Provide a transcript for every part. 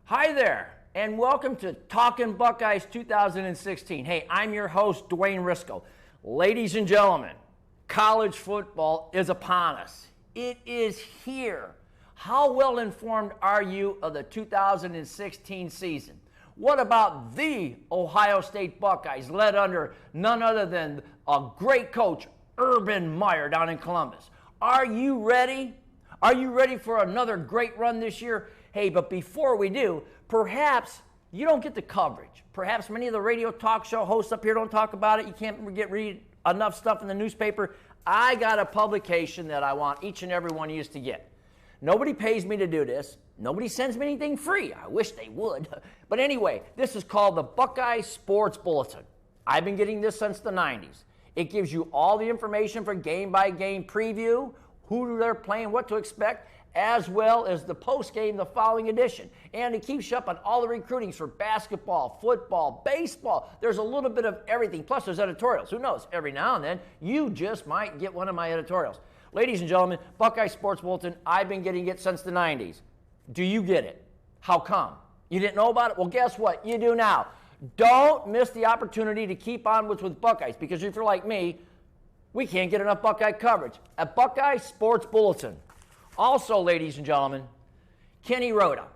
Hi there, and welcome to Talkin Buckeyes 2016. Hey, I'm your host, Dwayne Risco. Ladies and gentlemen, college football is upon us. It is here. How well informed are you of the 2016 season? What about the Ohio State Buckeyes, led under none other than a great coach, Urban Meyer, down in Columbus? Are you ready? Are you ready for another great run this year? Hey, but before we do, perhaps you don't get the coverage. Perhaps many of the radio talk show hosts up here don't talk about it. You can't read enough stuff in the newspaper. I got a publication that I want each and every one of you to get. Nobody pays me to do this. Nobody sends me anything free. I wish they would. But anyway, this is called the Buckeye Sports Bulletin. I've been getting this since the 90s. It gives you all the information for game-by-game preview, who they're playing, what to expect, as well as the post-game, the following edition. And it keeps you up on all the recruitings for basketball, football, baseball. There's a little bit of everything. Plus, there's editorials. Who knows? Every now and then, you just might get one of my editorials. Ladies and gentlemen, Buckeye Sports Bulletin, I've been getting it since the 90s. Do you get it? How come? You didn't know about it? Well, guess what? You do now. Don't miss the opportunity to keep on with Buckeyes, because if you're like me, we can't get enough Buckeye coverage. At Buckeye Sports Bulletin. Also, ladies and gentlemen, Kenny Rhoda.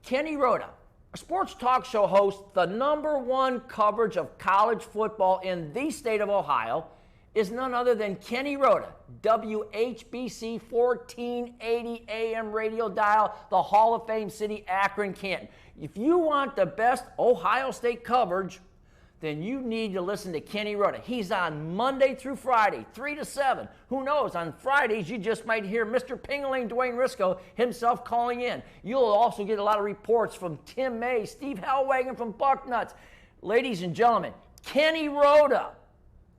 Kenny Rhoda, a sports talk show host, the #1 coverage of college football in the state of Ohio, is none other than Kenny Rhoda, WHBC 1480 AM radio dial, the Hall of Fame city, Akron, Canton. If you want the best Ohio State coverage, then you need to listen to Kenny Rhoda. He's on Monday through Friday, 3 to 7. Who knows, on Fridays you just might hear Mr. Pingling Dwayne Risco himself calling in. You'll also get a lot of reports from Tim May, Steve Hellwagon from Bucknuts. Ladies and gentlemen, Kenny Rhoda,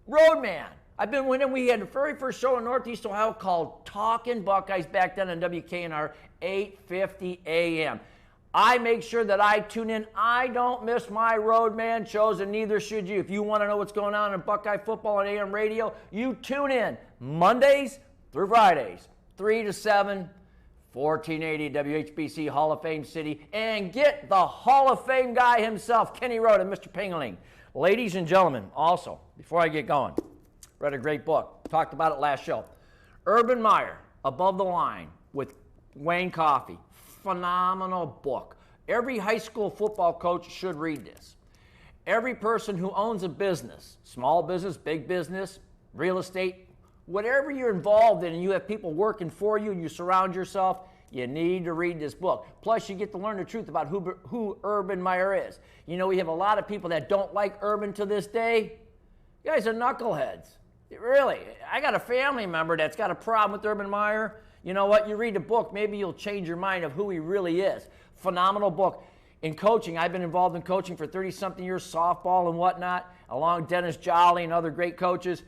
Roadman. I've been with him. We had the very first show in Northeast Ohio called Talkin Buckeyes back then on WKNR 850 AM. I make sure that I tune in. I don't miss my Roadman shows, and neither should you. If you want to know what's going on in Buckeye football on AM radio, you tune in Mondays through Fridays, 3 to 7, 1480 WHBC Hall of Fame City, and get the Hall of Fame guy himself, Kenny Rhoda, Mr. Pingling. Ladies and gentlemen, also, before I get going, read a great book. Talked about it last show. Urban Meyer, Above the Line, with Wayne Coffey. Phenomenal book. Every high school football coach should read this. Every person who owns a business, small business, big business, real estate, whatever you're involved in and you have people working for you and you surround yourself, you need to read this book. Plus, you get to learn the truth about who Urban Meyer is. You know, we have a lot of people that don't like Urban to this day. You guys are knuckleheads. Really. I got a family member that's got a problem with Urban Meyer. You know what? You read the book, maybe you'll change your mind of who he really is. Phenomenal book. In coaching, I've been involved in coaching for 30-something years, softball and whatnot, along with Dennis Jolly and other great coaches.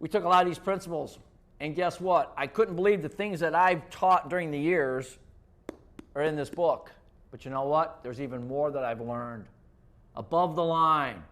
We took a lot of these principles, and guess what? I couldn't believe the things that I've taught during the years are in this book. But you know what? There's even more that I've learned. Above the line.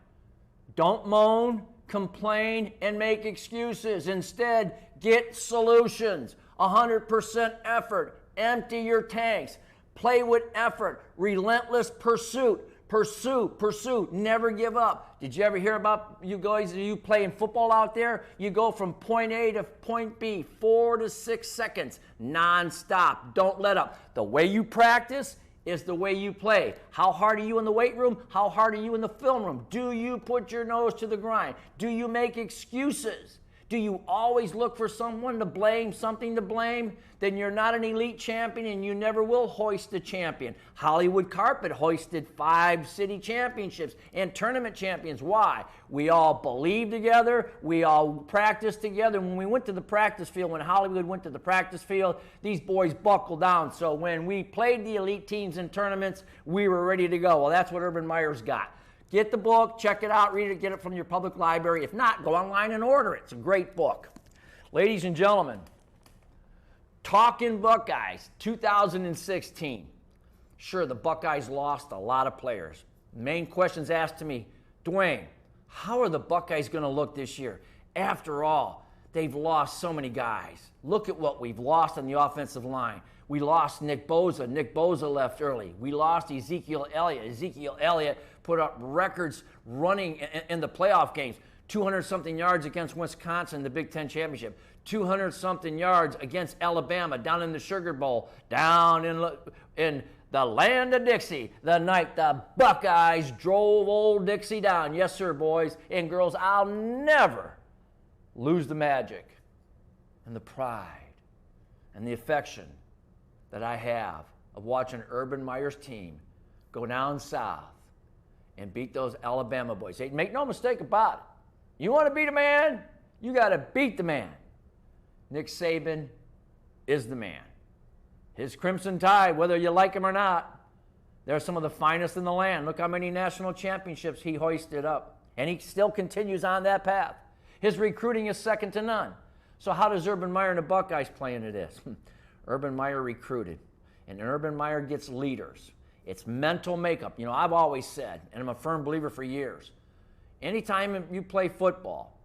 Don't moan, complain, and make excuses. Instead, get solutions. 100% effort. Empty your tanks. Play with effort. Relentless pursuit. Pursue. Never give up. Did you ever hear about you guys, you playing football out there? You go from point A to point B, 4 to 6 seconds, non-stop. Don't let up. The way you practice is the way you play. How hard are you in the weight room? How hard are you in the film room? Do you put your nose to the grind? Do you make excuses? Do you always look for someone to blame, something to blame? Then you're not an elite champion and you never will hoist the champion. Hollywood Carpet hoisted 5 city championships and tournament champions. Why? We all believed together. We all practiced together. When we went to the practice field, when Hollywood went to the practice field, these boys buckled down. So when we played the elite teams in tournaments, we were ready to go. Well, that's what Urban Meyer's got. Get the book, check it out, read it, get it from your public library. If not, go online and order it. It's a great book. Ladies and gentlemen, Talkin Buckeyes 2016. Sure, the Buckeyes lost a lot of players. Main questions asked to me, Dwayne, how are the Buckeyes going to look this year? After all, they've lost so many guys. Look at what we've lost on the offensive line. We lost Nick Bosa. Nick Bosa left early. We lost Ezekiel Elliott. Ezekiel Elliott put up records running in the playoff games. 200-something yards against Wisconsin in the Big Ten Championship. 200-something yards against Alabama down in the Sugar Bowl, down in the land of Dixie, the night the Buckeyes drove old Dixie down. Yes, sir, boys and girls. I'll never lose the magic and the pride and the affection that I have of watching Urban Meyer's team go down south and beat those Alabama boys. Hey, make no mistake about it. You want to beat a man, you got to beat the man. Nick Saban is the man. His Crimson Tide, whether you like him or not, they're some of the finest in the land. Look how many national championships he hoisted up. And he still continues on that path. His recruiting is second to none. So how does Urban Meyer and the Buckeyes play into this? Urban Meyer recruited. And Urban Meyer gets leaders. It's mental makeup. You know, I've always said, and I'm a firm believer for years, anytime you play football,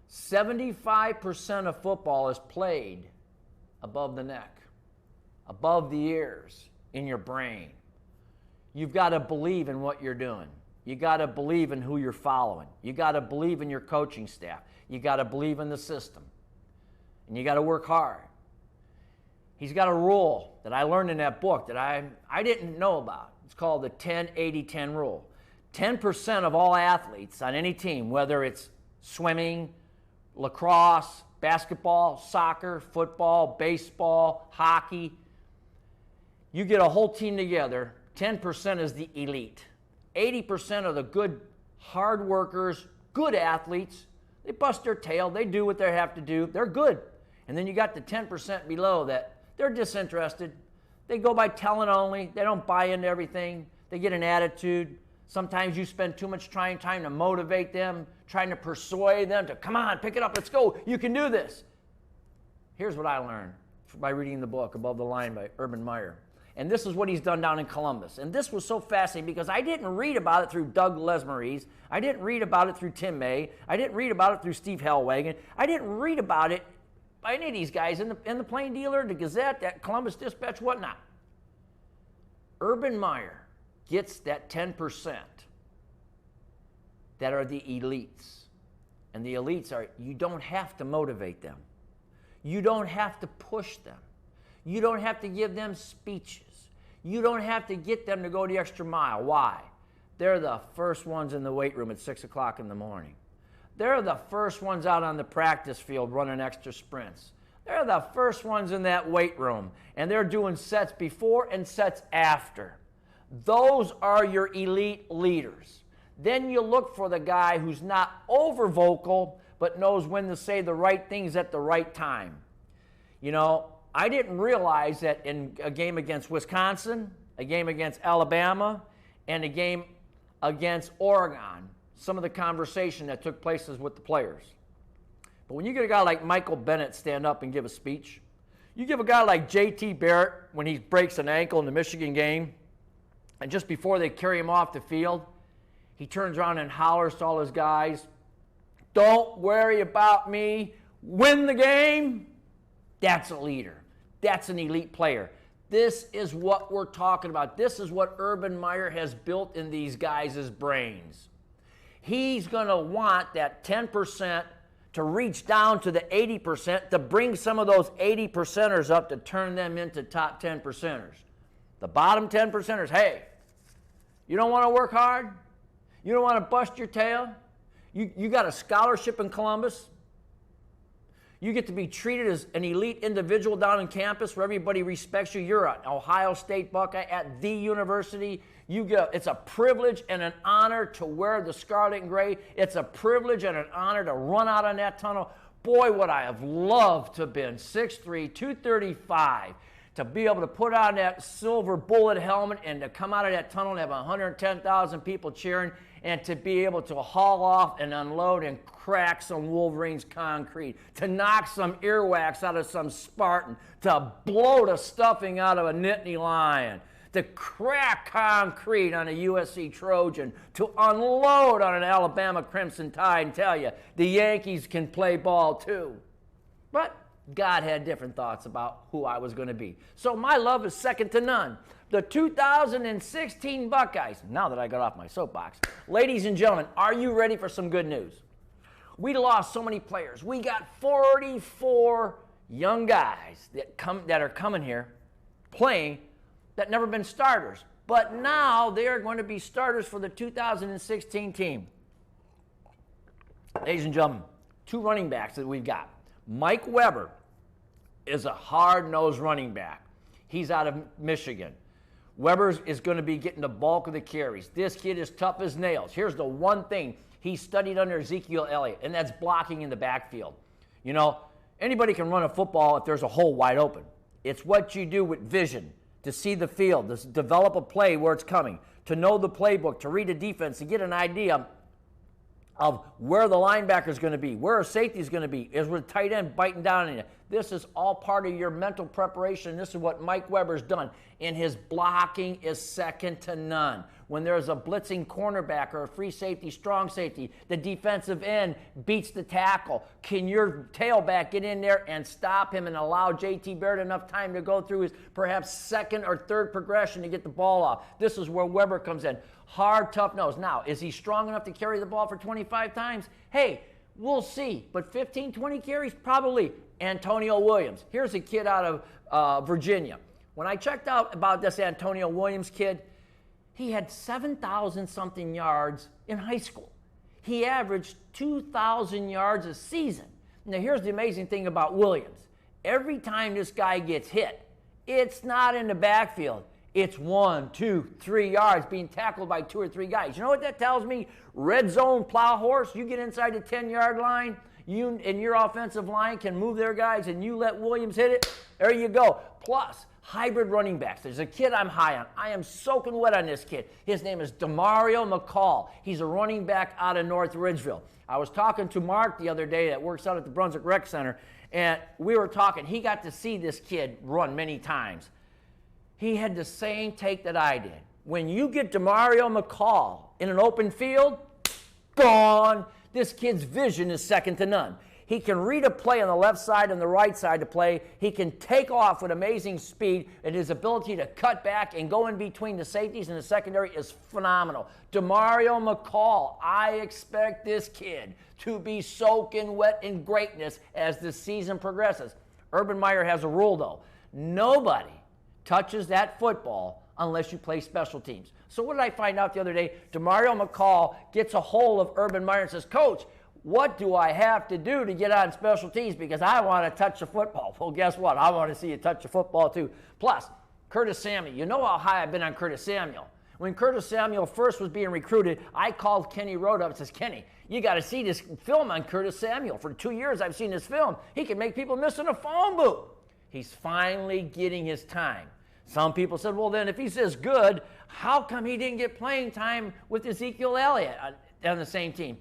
75% of football is played above the neck, above the ears, in your brain. You've got to believe in what you're doing. You got to believe in who you're following. You got to believe in your coaching staff. You got to believe in the system. And you got to work hard. He's got a rule that I learned in that book that I didn't know about. It's called the 10-80-10 rule. 10% of all athletes on any team, whether it's swimming, lacrosse, basketball, soccer, football, baseball, hockey, you get a whole team together, 10% is the elite. 80% are the good, hard workers, good athletes. They bust their tail. They do what they have to do. They're good. And then you got the 10% below that they're disinterested. They go by talent only. They don't buy into everything. They get an attitude. Sometimes you spend too much time to motivate them, trying to persuade them to, come on, pick it up, let's go. You can do this. Here's what I learned by reading the book Above the Line by Urban Meyer. And this is what he's done down in Columbus. And this was so fascinating because I didn't read about it through Doug Lesmarise. I didn't read about it through Tim May. I didn't read about it through Steve Hellwagon. I didn't read about it by any of these guys in the Plain Dealer, the Gazette, that Columbus Dispatch, whatnot. Urban Meyer gets that 10% that are the elites. And the elites are, you don't have to motivate them. You don't have to push them. You don't have to give them speeches. You don't have to get them to go the extra mile. Why? They're the first ones in the weight room at 6 o'clock in the morning. They're the first ones out on the practice field running extra sprints. They're the first ones in that weight room, and they're doing sets before and sets after. Those are your elite leaders. Then you look for the guy who's not over vocal, but knows when to say the right things at the right time. You know, I didn't realize that in a game against Wisconsin, a game against Alabama, and a game against Oregon, some of the conversation that took place is with the players. But when you get a guy like Michael Bennett stand up and give a speech, you give a guy like J.T. Barrett when he breaks an ankle in the Michigan game, and just before they carry him off the field, he turns around and hollers to all his guys, "Don't worry about me, win the game." That's a leader. That's an elite player. This is what we're talking about. This is what Urban Meyer has built in these guys' brains. He's going to want that 10% to reach down to the 80%, to bring some of those 80%ers up to turn them into top 10 percenters. The bottom 10 percenters, hey, you don't want to work hard? You don't want to bust your tail? You got a scholarship in Columbus? You get to be treated as an elite individual down on campus where everybody respects you. You're an Ohio State Buckeye at the university. It's a privilege and an honor to wear the scarlet and gray. It's a privilege and an honor to run out on that tunnel. Boy, would I have loved to have been 6'3", 235, to be able to put on that silver bullet helmet and to come out of that tunnel and have 110,000 people cheering, and to be able to haul off and unload and crack some Wolverine's concrete, to knock some earwax out of some Spartan, to blow the stuffing out of a Nittany Lion, to crack concrete on a USC Trojan, to unload on an Alabama Crimson Tide and tell you the Yankees can play ball too. But God had different thoughts about who I was going to be. So my love is second to none. The 2016 Buckeyes, now that I got off my soapbox. Ladies and gentlemen, are you ready for some good news? We lost so many players. We got 44 young guys that are coming here playing that never been starters. But now they are going to be starters for the 2016 team. Ladies and gentlemen, two running backs that we've got. Mike Weber is a hard-nosed running back. He's out of Michigan. Weber is going to be getting the bulk of the carries. This kid is tough as nails. Here's the one thing he studied under Ezekiel Elliott, and that's blocking in the backfield. You know, anybody can run a football if there's a hole wide open. It's what you do with vision, to see the field, to develop a play where it's coming, to know the playbook, to read a defense, to get an idea of where the linebacker is going to be, where a safety is going to be, is with a tight end biting down on you. This is all part of your mental preparation. This is what Mike Weber's done. And his blocking is second to none. When there's a blitzing cornerback or a free safety, strong safety, the defensive end beats the tackle. Can your tailback get in there and stop him and allow J.T. Barrett enough time to go through his perhaps second or third progression to get the ball off? This is where Weber comes in. Hard, tough nose. Now, is he strong enough to carry the ball for 25 times? Hey, we'll see. But 15, 20 carries? Probably. Antonio Williams. Here's a kid out of Virginia. When I checked out about this Antonio Williams kid, he had 7,000-something yards in high school. He averaged 2,000 yards a season. Now, here's the amazing thing about Williams. Every time this guy gets hit, it's not in the backfield. It's 1, 2, 3 yards being tackled by 2 or 3 guys. You know what that tells me? Red zone plow horse. You get inside the 10-yard line, you and your offensive line can move their guys, and you let Williams hit it. There you go. Plus, hybrid running backs. There's a kid I'm high on. I am soaking wet on this kid. His name is Demario McCall. He's a running back out of North Ridgeville. I was talking to Mark the other day that works out at the Brunswick Rec Center, and we were talking. He got to see this kid run many times. He had the same take that I did. When you get Demario McCall in an open field, gone. This kid's vision is second to none. He can read a play on the left side and the right side to play. He can take off with amazing speed, and his ability to cut back and go in between the safeties and the secondary is phenomenal. Demario McCall, I expect this kid to be soaking wet in greatness as the season progresses. Urban Meyer has a rule, though. Nobody touches that football unless you play special teams. So what did I find out the other day? Demario McCall gets a hold of Urban Meyer and says, Coach, what do I have to do to get on special teams? Because I want to touch the football. Well, guess what? I want to see you touch the football too. Plus, Curtis Samuel. You know how high I've been on Curtis Samuel. When Curtis Samuel first was being recruited, I called Kenny Road up and says, Kenny, you got to see this film on Curtis Samuel. For 2 years I've seen this film. He can make people miss in a phone booth. He's finally getting his time. Some people said, well, then if he's this good, how come he didn't get playing time with Ezekiel Elliott on the same team?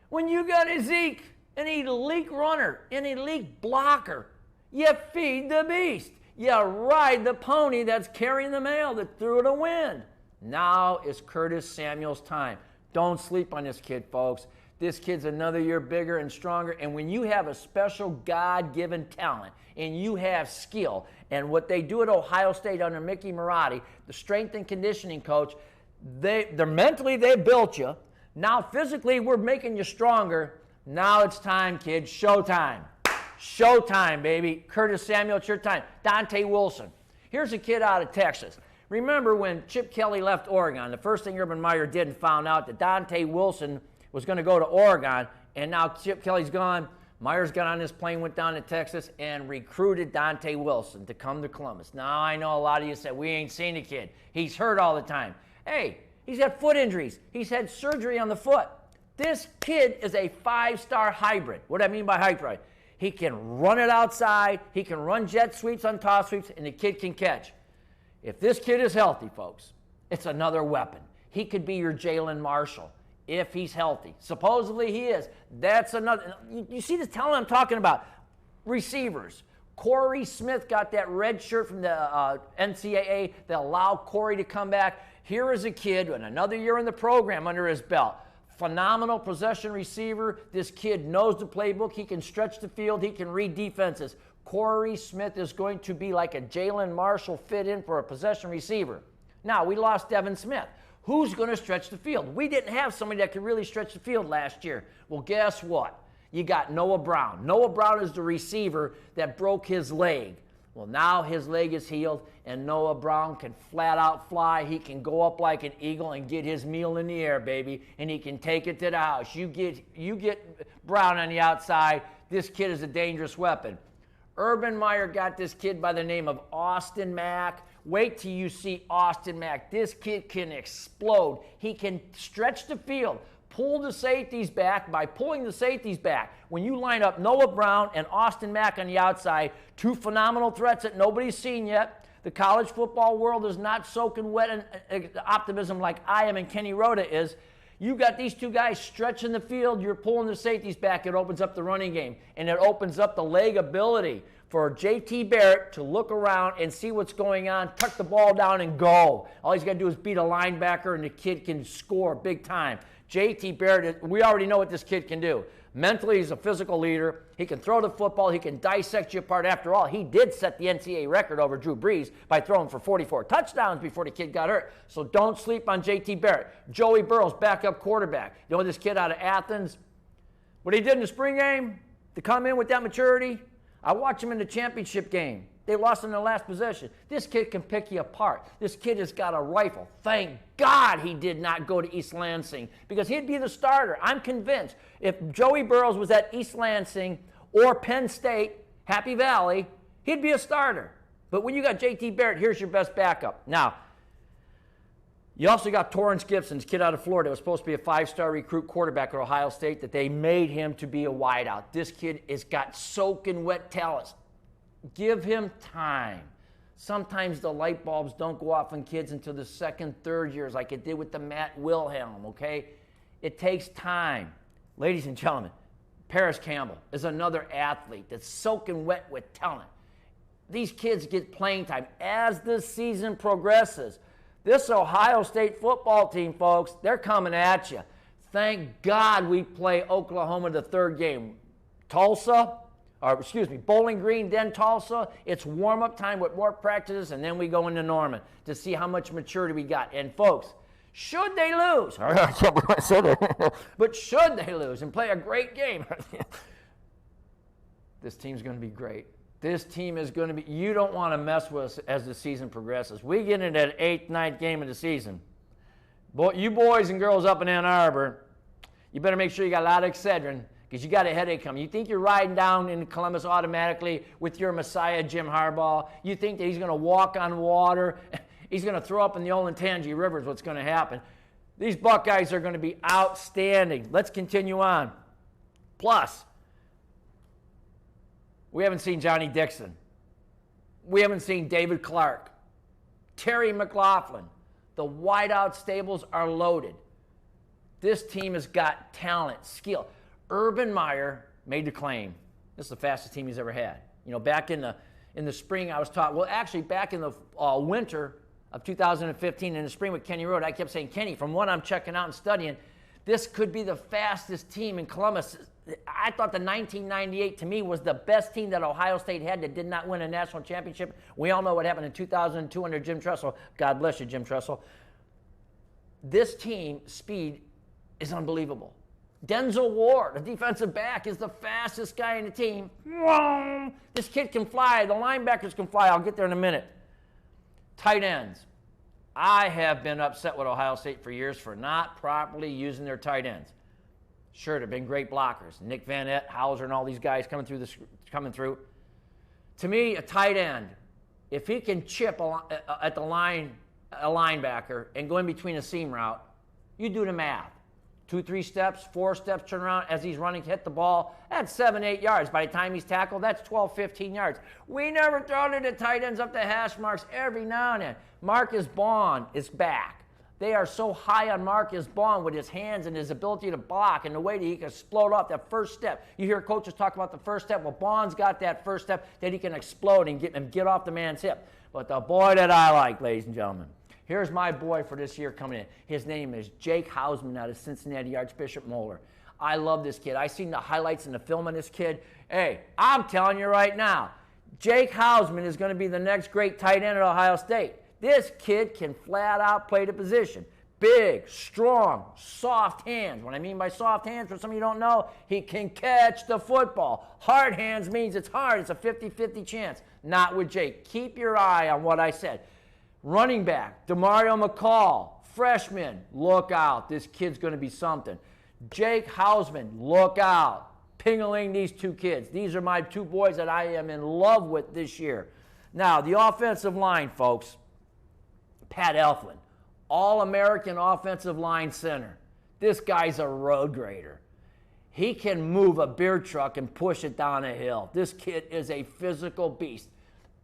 When you got Zeke, an elite runner, an elite blocker, you feed the beast. You ride the pony that's carrying the mail that threw the wind. Now is Curtis Samuel's time. Don't sleep on this kid, folks. This kid's another year bigger and stronger. And when you have a special God-given talent and you have skill, and what they do at Ohio State under Mickey Marotti, the strength and conditioning coach, they're mentally, they built you. Now, physically, we're making you stronger. Now it's time, kids. Showtime. Showtime, baby. Curtis Samuel, it's your time. Dante Wilson. Here's a kid out of Texas. Remember when Chip Kelly left Oregon, the first thing Urban Meyer did and found out that Dante Wilson was going to go to Oregon, and now Chip Kelly's gone. Myers got on this plane, went down to Texas, and recruited Dante Wilson to come to Columbus. Now, I know a lot of you said, we ain't seen the kid. He's hurt all the time. Hey, he's had foot injuries. He's had surgery on the foot. This kid is a 5-star hybrid. What do I mean by hybrid? He can run it outside. He can run jet sweeps on toss sweeps, and the kid can catch. If this kid is healthy, folks, it's another weapon. He could be your Jalen Marshall if he's healthy. Supposedly he is. That's another. You see the talent I'm talking about. Receivers. Corey Smith got that red shirt from the NCAA that allowed Corey to come back. Here is a kid with another year in the program under his belt. phenomenal possession receiver. This kid knows the playbook. He can stretch the field. He can read defenses. Corey Smith is going to be like a Jalen Marshall fit in for a possession receiver. Now, we lost Devin Smith. Who's going to stretch the field? We didn't have somebody that could really stretch the field last year. Well, guess what? You got Noah Brown. Noah Brown is the receiver that broke his leg. Well, now his leg is healed, and Noah Brown can flat out fly. He can go up like an eagle and get his meal in the air, baby, and he can take it to the house. You get Brown on the outside. This kid is a dangerous weapon. Urban Meyer got this kid by the name of Austin Mack. Wait till you see Austin Mack. This kid can explode. He can stretch the field, pull the safeties back. By pulling the safeties back, when you line up Noah Brown and Austin Mack on the outside, two phenomenal threats that nobody's seen yet. The college football world is not soaking wet in optimism like I am and Kenny Rhoda is. You got these two guys stretching the field. You're pulling the safeties back. It opens up the running game, and it opens up the leg ability for J.T. Barrett to look around and see what's going on, tuck the ball down, and go. All he's got to do is beat a linebacker, and the kid can score big time. J.T. Barrett, we already know what this kid can do. Mentally, he's a physical leader. He can throw the football. He can dissect you apart. After all, he did set the NCAA record over Drew Brees by throwing for 44 touchdowns before the kid got hurt. So don't sleep on J.T. Barrett. Joey Burrow's backup quarterback. You know this kid out of Athens? What he did in the spring game to come in with that maturity? I watched him in the championship game. They lost in the last possession. This kid can pick you apart. This kid has got a rifle. Thank God he did not go to East Lansing because he'd be the starter. I'm convinced if Joey Burrows was at East Lansing or Penn State, Happy Valley, he'd be a starter. But when you got J.T. Barrett, here's your best backup. Now, you also got Torrance Gibson, kid out of Florida. Was supposed to be a five-star recruit quarterback at Ohio State that they made him to be a wideout. This kid has got soaking wet talents. Give him time. Sometimes the light bulbs don't go off in kids until the second, third years, like it did with the Matt Wilhelm, okay? It takes time. Ladies and gentlemen, Paris Campbell is another athlete that's soaking wet with talent. These kids get playing time as the season progresses. This Ohio State football team, folks, they're coming at you. Thank God we play Oklahoma the third game. Bowling Green, then Tulsa. It's warm-up time with more practices, and then we go into Norman to see how much maturity we got. And, folks, should they lose, but should they lose and play a great game, this team's going to be great. This team is going to be, you don't want to mess with us as the season progresses. We get into that 8th, 9th game of the season. You boys and girls up in Ann Arbor, you better make sure you got a lot of Excedrin, because you got a headache coming. You think you're riding down in Columbus automatically with your Messiah, Jim Harbaugh. You think that he's going to walk on water. He's going to throw up in the Olentangy River is what's going to happen. These Buckeyes are going to be outstanding. Let's continue on. Plus, we haven't seen Johnny Dixon. We haven't seen David Clark. Terry McLaughlin. The wideout stables are loaded. This team has got talent, skill. Urban Meyer made the claim. This is the fastest team he's ever had. You know, back in the spring, I was taught. Well, actually, back in the winter of 2015, in the spring with Kenny Rhoda, I kept saying, Kenny, from what I'm checking out and studying, this could be the fastest team in Columbus. I thought the 1998 to me was the best team that Ohio State had that did not win a national championship. We all know what happened in 2002 under Jim Tressel. God bless you, Jim Tressel. This team speed is unbelievable. Denzel Ward, a defensive back, is the fastest guy in the team. This kid can fly. The linebackers can fly. I'll get there in a minute. Tight ends. I have been upset with Ohio State for years for not properly using their tight ends. Sure, they've been great blockers. Nick Van Etten, Hauser, and all these guys coming through. To me, a tight end, if he can chip at the line, a linebacker, and go in between a seam route, you do the math. 2, 3 steps, 4 steps, turn around as he's running, hit the ball. That's 7, 8 yards. By the time he's tackled, that's 12, 15 yards. We never throw to the tight ends up the hash marks every now and then. Marcus Baun is back. They are so high on Marcus Baun with his hands and his ability to block and the way that he can explode off that first step. You hear coaches talk about the first step. Well, Baun's got that first step that he can explode and get off the man's hip. But the boy that I like, ladies and gentlemen, Here's my boy for this year coming in. His name is Jake Hausman out of Cincinnati, Archbishop Moeller. I love this kid. I seen the highlights and the film on this kid. Hey, I'm telling you right now, Jake Hausman is going to be the next great tight end at Ohio State. This kid can flat out play the position. Big, strong, soft hands. What I mean by soft hands, for some of you don't know, he can catch the football. Hard hands means it's hard. It's a 50-50 chance. Not with Jake. Keep your eye on what I said. Running back, Demario McCall, freshman, look out. This kid's going to be something. Jake Hausman, look out. Pingling these two kids. These are my two boys that I am in love with this year. Now, the offensive line, folks. Pat Elflein, All-American offensive line center. This guy's a road grader. He can move a beer truck and push it down a hill. This kid is a physical beast.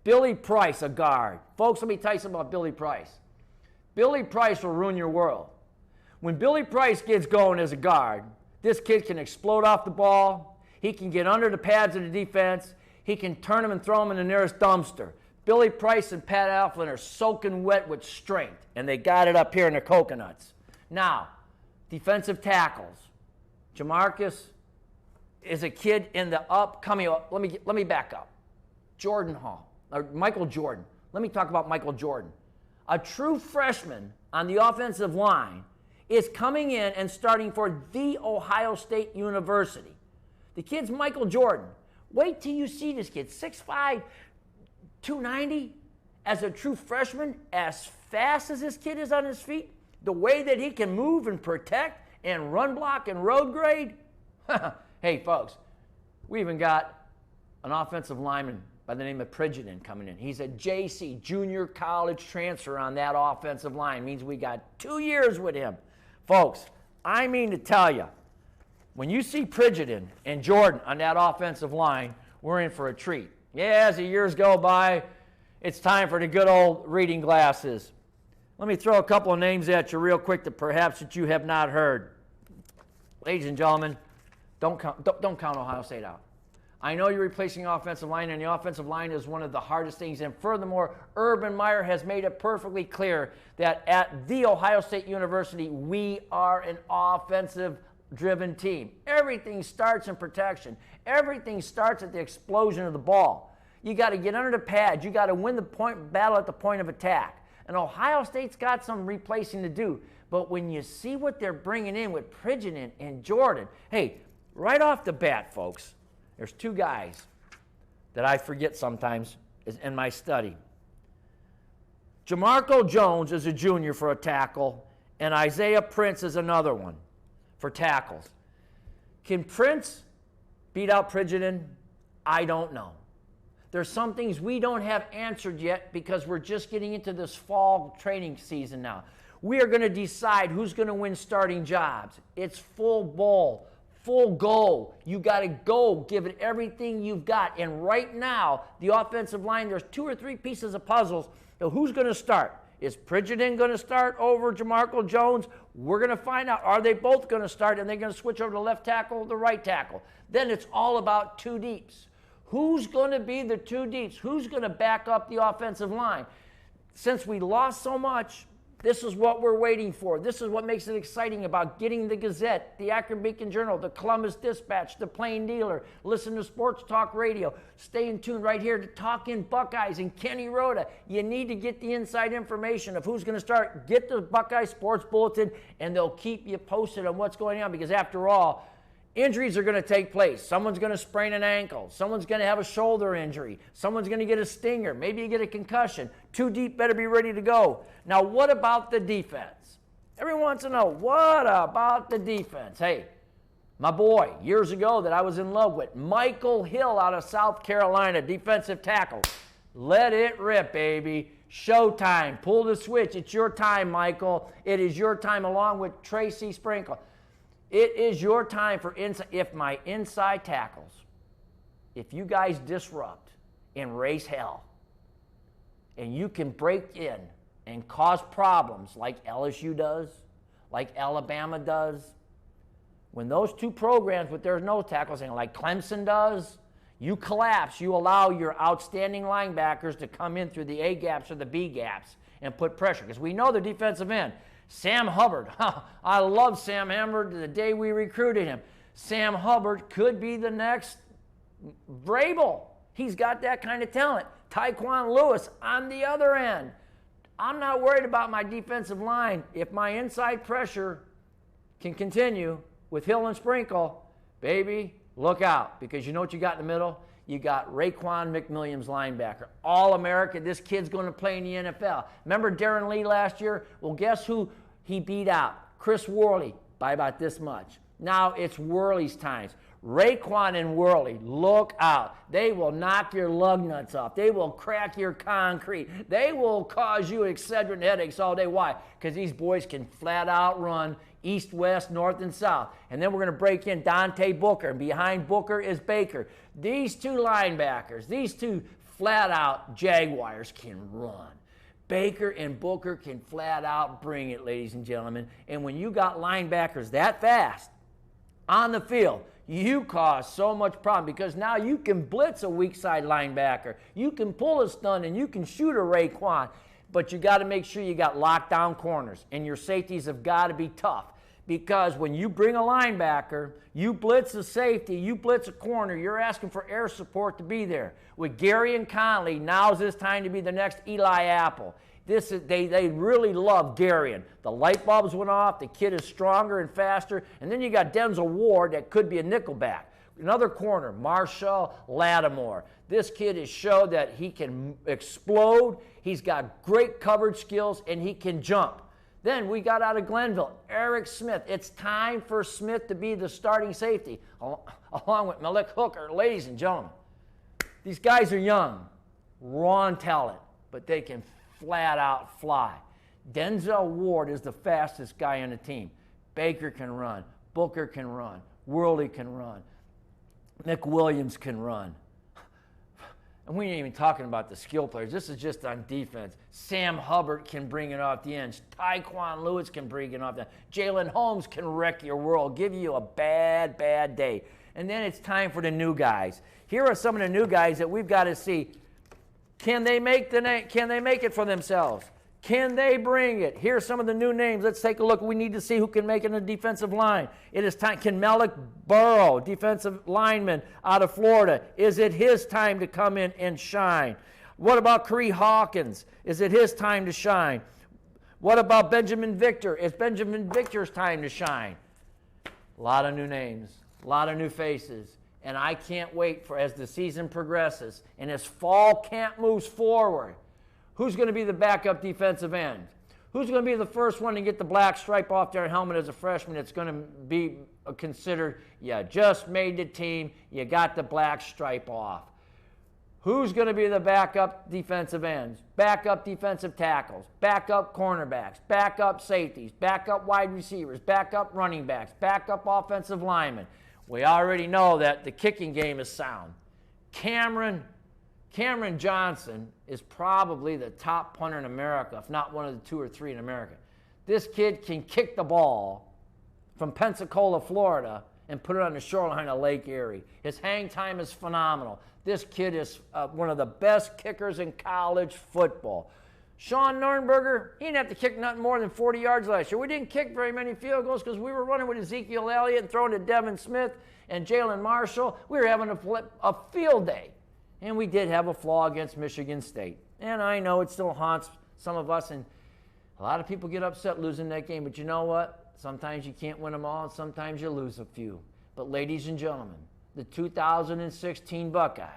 Billy Price, a guard. Folks, let me tell you something about Billy Price. Billy Price will ruin your world. When Billy Price gets going as a guard, this kid can explode off the ball. He can get under the pads of the defense. He can turn them and throw them in the nearest dumpster. Billy Price and Pat Elflein are soaking wet with strength, and they got it up here in their coconuts. Now, defensive tackles. Jamarcus is a kid in the upcoming. Let me back up. Jordan Hall, or Michael Jordan. Let me talk about Michael Jordan. A true freshman on the offensive line is coming in and starting for The Ohio State University. The kid's Michael Jordan. Wait till you see this kid, 6'5", 290, as a true freshman, as fast as this kid is on his feet, the way that he can move and protect and run block and road grade. Hey, folks, we even got an offensive lineman by the name of Pridgeon coming in. He's a JC, junior college transfer on that offensive line. Means we got 2 years with him. Folks, I mean to tell you, when you see Pridgeon and Jordan on that offensive line, we're in for a treat. Yeah, as the years go by, it's time for the good old reading glasses. Let me throw a couple of names at you real quick that perhaps that you have not heard. Ladies and gentlemen, don't count Ohio State out. I know you're replacing the offensive line, and the offensive line is one of the hardest things. And furthermore, Urban Meyer has made it perfectly clear that at The Ohio State University, we are an offensive-driven team. Everything starts in protection. Everything starts at the explosion of the ball. You got to get under the pads. You got to win the point battle at the point of attack. And Ohio State's got some replacing to do. But when you see what they're bringing in with Pridgeon and Jordan, hey, right off the bat, folks, there's two guys that I forget sometimes in my study. Jamarco Jones is a junior for a tackle, and Isaiah Prince is another one for tackles. Can Prince beat out Pridgeon? I don't know. There's some things we don't have answered yet because we're just getting into this fall training season now. We are going to decide who's going to win starting jobs. It's full ball. Full go. You got to go. Give it everything you've got. And right now, the offensive line, there's 2 or 3 pieces of puzzles. So who's going to start? Is Pridgeon going to start over Jamarco Jones? We're going to find out. Are they both going to start, and they're going to switch over to left tackle or the right tackle? Then it's all about 2 deeps. Who's going to be the 2 deeps? Who's going to back up the offensive line? Since we lost so much, this is what we're waiting for. This is what makes it exciting about getting the Gazette, the Akron Beacon Journal, the Columbus Dispatch, the Plain Dealer. Listen to Sports Talk Radio. Stay in tune right here to Talkin Buckeyes and Kenny Rhoda. You need to get the inside information of who's going to start. Get the Buckeye Sports Bulletin, and they'll keep you posted on what's going on because, after all, injuries are going to take place. Someone's going to sprain an ankle. Someone's going to have a shoulder injury. Someone's going to get a stinger. Maybe you get a concussion. 2 deep better be ready to go. Now, what about the defense? Everyone wants to know, what about the defense? Hey, my boy, years ago that I was in love with, Michael Hill out of South Carolina, defensive tackle. Let it rip, baby. Showtime. Pull the switch. It's your time, Michael. It is your time along with Tracy Sprinkle. It is your time for inside. If my inside tackles, if you guys disrupt and raise hell, and you can break in and cause problems like LSU does, like Alabama does, when those 2 programs with their nose tackles, and like Clemson does, You collapse. You allow your outstanding linebackers to come in through the A gaps or the B gaps and put pressure. Because we know the defensive end, Sam Hubbard. I love Sam Hubbard the day we recruited him. Sam Hubbard could be the next Vrabel. He's got that kind of talent. Tyquan Lewis on the other end. I'm not worried about my defensive line. If my inside pressure can continue with Hill and Sprinkle, baby, look out. Because you know what you got in the middle? You got Raekwon McMilliams, linebacker. All-American. This kid's going to play in the NFL. Remember Darren Lee last year? Well, guess who he beat out? Chris Worley by about this much. Now it's Worley's times. Raekwon and Worley, look out. They will knock your lug nuts off. They will crack your concrete. They will cause you Excedrin headaches all day. Why? Because these boys can flat out run east, west, north, and south. And then we're going to break in Dante Booker, and behind Booker is Baker. These two linebackers, these two flat out Jaguars can run. Baker and Booker can flat out bring it, ladies and gentlemen. And when you got linebackers that fast on the field, you cause so much problem because now you can blitz a weak side linebacker. You can pull a stun and you can shoot a Raekwon. But you got to make sure you got lockdown corners, and your safeties have got to be tough. Because when you bring a linebacker, you blitz a safety, you blitz a corner, you're asking for air support to be there. With Gary and Conley, now's this time to be the next Eli Apple. They really love Garion. The light bulbs went off, the kid is stronger and faster, and then you got Denzel Ward that could be a nickelback. Another corner, Marshall Lattimore. This kid has showed that he can explode, he's got great coverage skills, and he can jump. Then we got out of Glenville, Eric Smith. It's time for Smith to be the starting safety, along with Malik Hooker. Ladies and gentlemen, these guys are young, raw in talent, but they can flat out fly. Denzel Ward is the fastest guy on the team. Baker can run. Booker can run. Worley can run. Nick Williams can run. And we ain't even talking about the skill players. This is just on defense. Sam Hubbard can bring it off the end. Tyquan Lewis can bring it off the end. Jalen Holmes can wreck your world, give you a bad, bad day. And then it's time for the new guys. Here are some of the new guys that we've got to see. Can they make it for themselves? Can they bring it? Here's some of the new names. Let's take a look. We need to see who can make it in the defensive line. It is time. Can Malik Burrow, defensive lineman out of Florida, is it his time to come in and shine? What about Karee Hawkins? Is it his time to shine? What about Benjamin Victor? Is Benjamin Victor's time to shine? A lot of new names, a lot of new faces. And I can't wait for, as the season progresses and as fall camp moves forward, who's going to be the backup defensive end? Who's going to be the first one to get the black stripe off their helmet as a freshman? It's going to be considered, you just made the team, you got the black stripe off. Who's going to be the backup defensive ends, backup defensive tackles, backup cornerbacks, backup safeties, backup wide receivers, backup running backs, backup offensive linemen? We already know that the kicking game is sound. Cameron Johnson is probably the top punter in America, if not one of the 2 or 3 in America. This kid can kick the ball from Pensacola, Florida, and put it on the shoreline of Lake Erie. His hang time is phenomenal. This kid is one of the best kickers in college football. Sean Nurnberger, he didn't have to kick nothing more than 40 yards last year. We didn't kick very many field goals because we were running with Ezekiel Elliott and throwing to Devin Smith and Jalen Marshall. We were having a field day. And we did have a flaw against Michigan State. And I know it still haunts some of us, and a lot of people get upset losing that game. But you know what? Sometimes you can't win them all, and sometimes you lose a few. But ladies and gentlemen, the 2016 Buckeyes,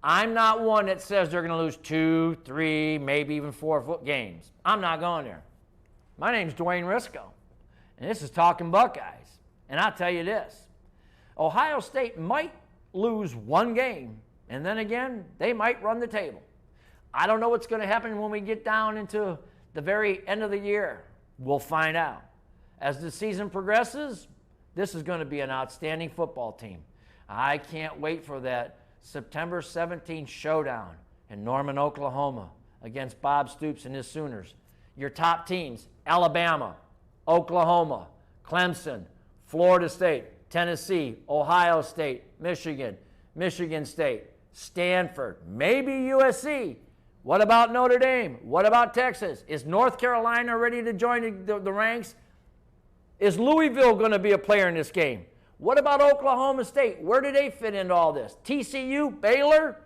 I'm not one that says they're going to lose 2, 3, maybe even 4 games. I'm not going there. My name's Dwayne Risco, and this is Talkin Buckeyes. And I'll tell you this, Ohio State might lose 1 game, and then again, they might run the table. I don't know what's going to happen when we get down into the very end of the year. We'll find out. As the season progresses, this is going to be an outstanding football team. I can't wait for that September 17th showdown in Norman, Oklahoma against Bob Stoops and his Sooners. Your top teams, Alabama, Oklahoma, Clemson, Florida State, Tennessee, Ohio State, Michigan, Michigan State, Stanford, maybe USC. What about Notre Dame? What about Texas? Is North Carolina ready to join the ranks? Is Louisville going to be a player in this game? What about Oklahoma State? Where do they fit into all this? TCU, Baylor?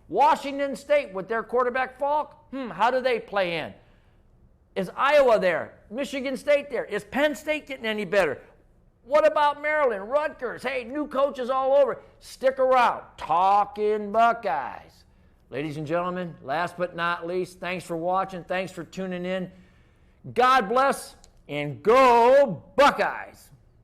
Washington State with their quarterback Falk? How do they play in? Is Iowa there? Michigan State there? Is Penn State getting any better? What about Maryland? Rutgers? Hey, new coaches all over. Stick around. Talkin' Buckeyes. Ladies and gentlemen, last but not least, thanks for watching. Thanks for tuning in. God bless and go Buckeyes.